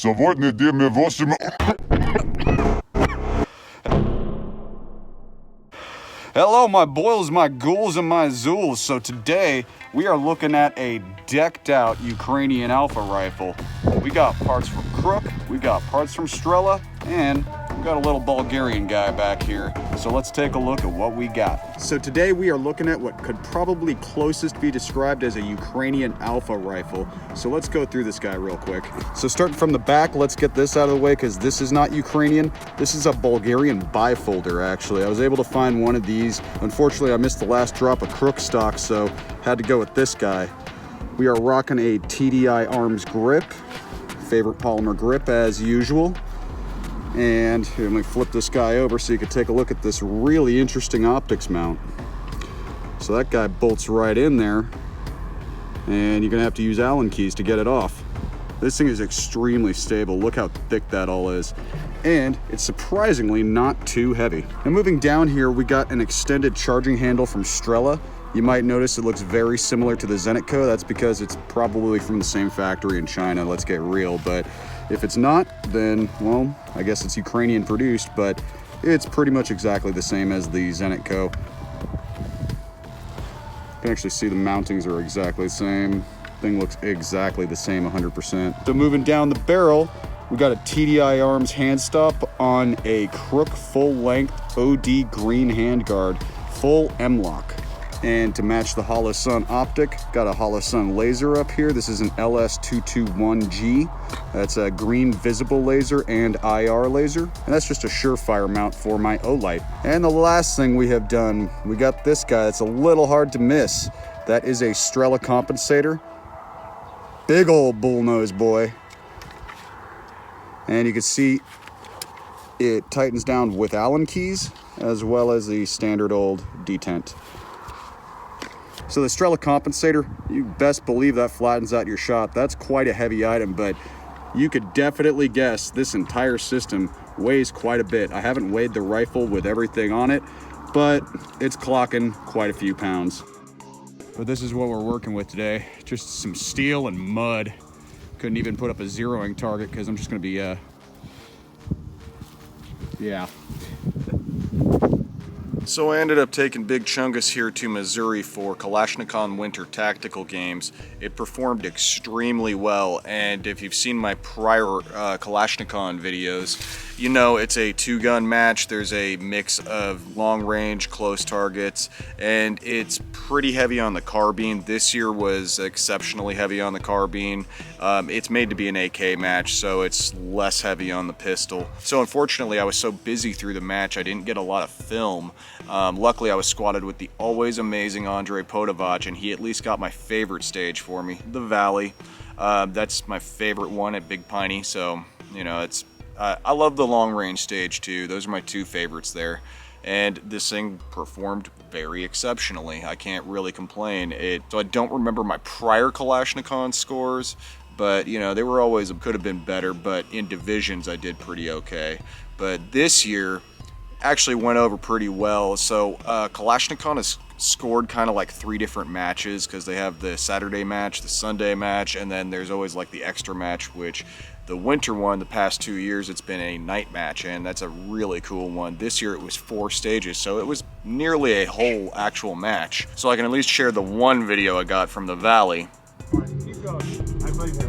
Сегодня дime 8. Hello, my boils, my ghouls, and my zools. So today, we are looking at a decked-out Ukrainian Alpha rifle. We got parts from Crook, we got parts from Strela, and we got a little Bulgarian guy back here. So let's take a look at what we got. So today, we are looking at what could probably closest be described as a Ukrainian Alpha rifle. So let's go through this guy real quick. So starting from the back, let's get this out of the way because this is not Ukrainian. This is a Bulgarian bifolder, actually. I was able to find one of these. Unfortunately, I missed the last drop of Crook stock, so had to go with this guy. We are rocking a TDI Arms grip, favorite polymer grip as usual. And here, let me flip this guy over so you can take a look at this really interesting optics mount. So that guy bolts right in there, and you're gonna have to use Allen keys to get it off. This thing is extremely stable. Look how thick that all is. And it's surprisingly not too heavy. Now moving down here, we got an extended charging handle from Strela. You might notice it looks very similar to the Zentico. That's because it's probably from the same factory in China, let's get real. But if it's not, then, well, I guess it's Ukrainian produced, but it's pretty much exactly the same as the Zentico. You can actually see the mountings are exactly the same. Thing looks exactly the same 100%. So moving down the barrel, we got a TDI Arms hand stop on a Crook full-length OD green handguard, full M-lock. And to match the Holosun optic, got a Holosun laser up here. This is an LS221G. That's a green visible laser and IR laser. And that's just a surefire mount for my O-light. And the last thing we have done, we got this guy that's a little hard to miss. That is a Strela compensator. Big old bullnose boy. And you can see it tightens down with Allen keys as well as the standard old detent. So the Strela compensator, you best believe that flattens out your shot. That's quite a heavy item, but you could definitely guess this entire system weighs quite a bit. I haven't weighed the rifle with everything on it, but it's clocking quite a few pounds. But this is what we're working with today. Just some steel and mud. Couldn't even put up a zeroing target because I'm just gonna be, yeah. So I ended up taking Big Chungus here to Missouri for Kalashnicon Winter Tactical Games. It performed extremely well, and if you've seen my prior Kalashnikon videos, you know it's a two-gun match. There's a mix of long-range, close targets, and it's pretty heavy on the carbine. This year was exceptionally heavy on the carbine. It's made to be an AK match, so it's less heavy on the pistol. So unfortunately, I was so busy through the match, I didn't get a lot of film. Luckily, I was squatted with the always amazing Andre Podovach, and he at least got my favorite stage for me, the Valley. That's my favorite one at Big Piney, so, you know, it's I love the long range stage too. Those are my two favorites there. And this thing performed very exceptionally. I can't really complain. So I don't remember my prior Kalashnikon scores, but you know, they were always, could have been better, but in divisions I did pretty okay. But this year actually went over pretty well. So Kalashnikon has scored kind of like 3 different matches because they have the Saturday match, the Sunday match, and then there's always like the extra match, which the winter one, the past 2 years, it's been a night match, and that's a really cool one. This year it was 4 stages, so it was nearly a whole actual match. So I can at least share the one video I got from the Valley. Keep going. I believe it.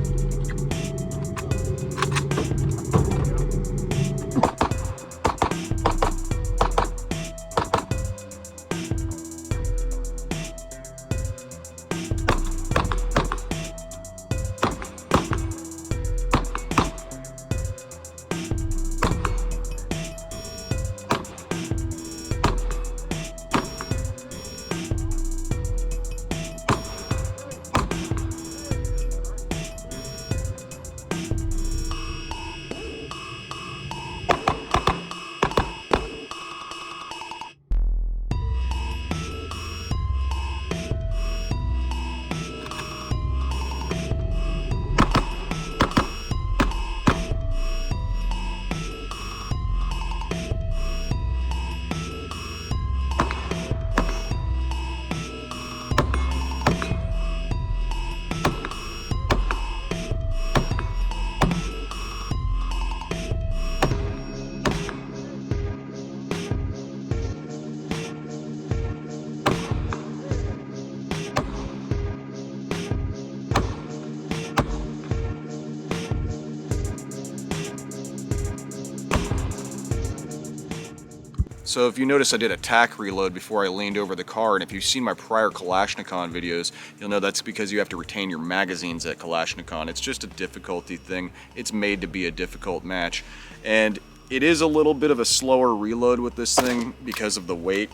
So if you notice, I did a tack reload before I leaned over the car, and if you've seen my prior Kalashnikon videos, you'll know that's because you have to retain your magazines at Kalashnikon. It's just a difficulty thing. It's made to be a difficult match. And it is a little bit of a slower reload with this thing because of the weight.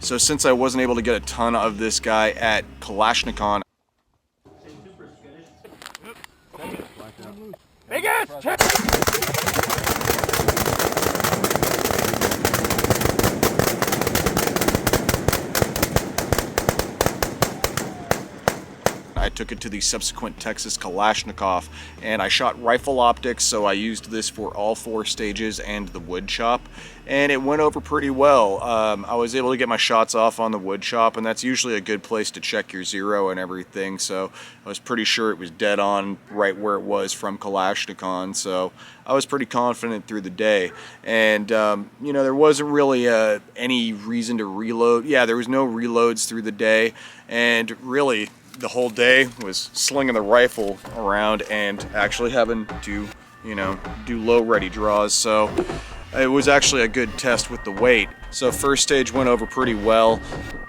So since I wasn't able to get a ton of this guy at Kalashnikon, I took it to the subsequent Texas Kalashnikov, and I shot rifle optics, so I used this for all 4 stages and the wood chop, and it went over pretty well. I was able to get my shots off on the wood chop, and that's usually a good place to check your zero and everything, so I was pretty sure it was dead on right where it was from Kalashnikon, so I was pretty confident through the day. And you know, there wasn't really any reason to reload. Yeah, there was no reloads through the day, and really the whole day was slinging the rifle around and actually having to, you know, do low ready draws. So it was actually a good test with the weight. So first stage went over pretty well.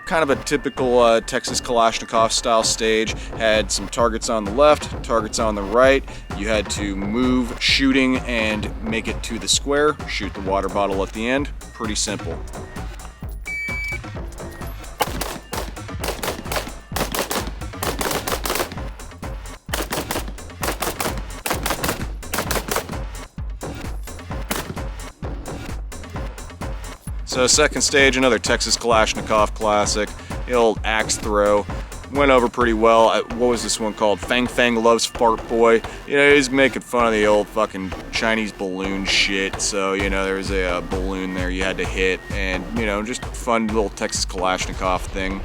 Kind of a typical Texas Kalashnikov style stage. Had some targets on the left, targets on the right. You had to move shooting and make it to the square, shoot the water bottle at the end. Pretty simple. So second stage, another Texas Kalashnikov classic, the old axe throw. Went over pretty well. What was this one called? Fang Fang Loves Fart Boy. You know, he's making fun of the old fucking Chinese balloon shit. So, you know, there was a balloon there you had to hit, and, you know, just fun little Texas Kalashnikov thing.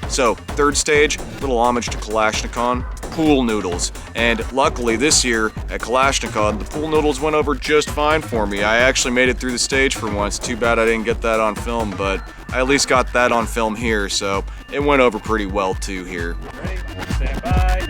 So, third stage, little homage to Kalashnikon, pool noodles. And luckily this year at Kalashnikon, the pool noodles went over just fine for me. I actually made it through the stage for once. Too bad I didn't get that on film, but I at least got that on film here, so it went over pretty well too here. Ready? Stand by.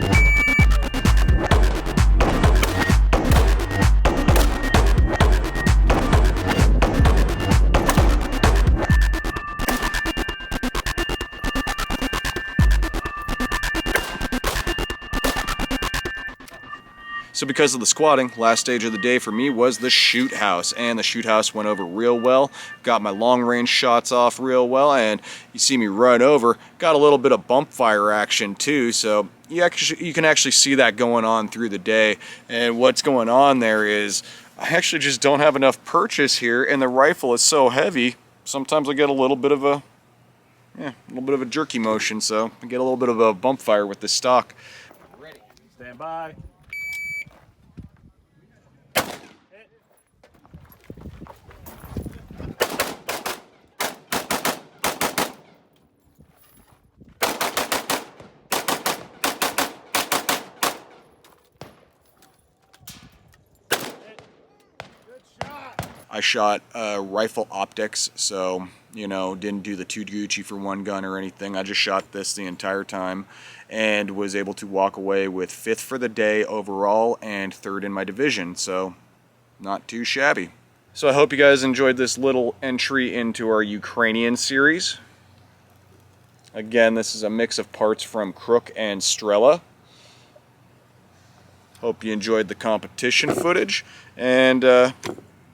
So because of the squatting, last stage of the day for me was the shoot house, and the shoot house went over real well. Got my long range shots off real well, and you see me run over. Got a little bit of bump fire action too, so you can actually see that going on through the day. And what's going on there is I actually just don't have enough purchase here, and the rifle is so heavy. Sometimes I get a little bit of a jerky motion, so I get a little bit of a bump fire with this stock. Ready. Stand by. I shot rifle optics, so, you know, didn't do the 2 Gucci for 1 gun or anything. I just shot this the entire time and was able to walk away with 5th for the day overall and 3rd in my division, so not too shabby. So I hope you guys enjoyed this little entry into our Ukrainian series. Again, this is a mix of parts from Crook and Strela. Hope you enjoyed the competition footage, and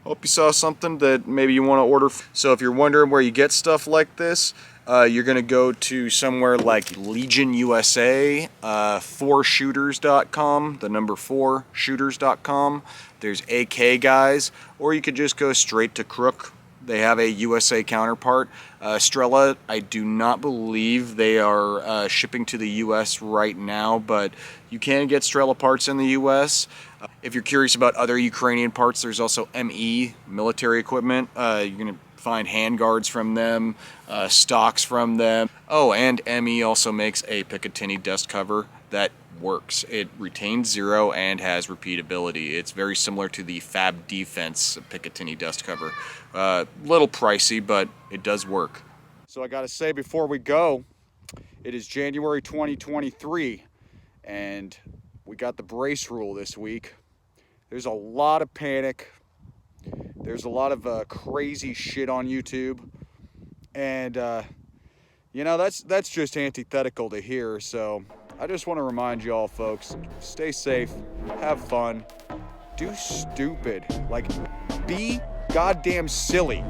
hope you saw something that maybe you want to order. So if you're wondering where you get stuff like this, you're going to go to somewhere like Legion USA, 4shooters.com, the number 4shooters.com. There's AK Guys, or you could just go straight to Crook. They have a USA counterpart. Strela, I do not believe they are shipping to the US right now, but you can get Strela parts in the US. If you're curious about other Ukrainian parts, there's also ME, military equipment. You're going to find handguards from them, stocks from them. Oh, and ME also makes a Picatinny dust cover that works. It retains 0 and has repeatability. It's very similar to the Fab Defense Picatinny dust cover. Little pricey, but it does work. So I gotta say before we go, it is January 2023 and we got the brace rule this week. There's a lot of panic. There's a lot of crazy shit on YouTube. And you know, that's just antithetical to here. So I just want to remind y'all folks, stay safe, have fun, do stupid, like be goddamn silly.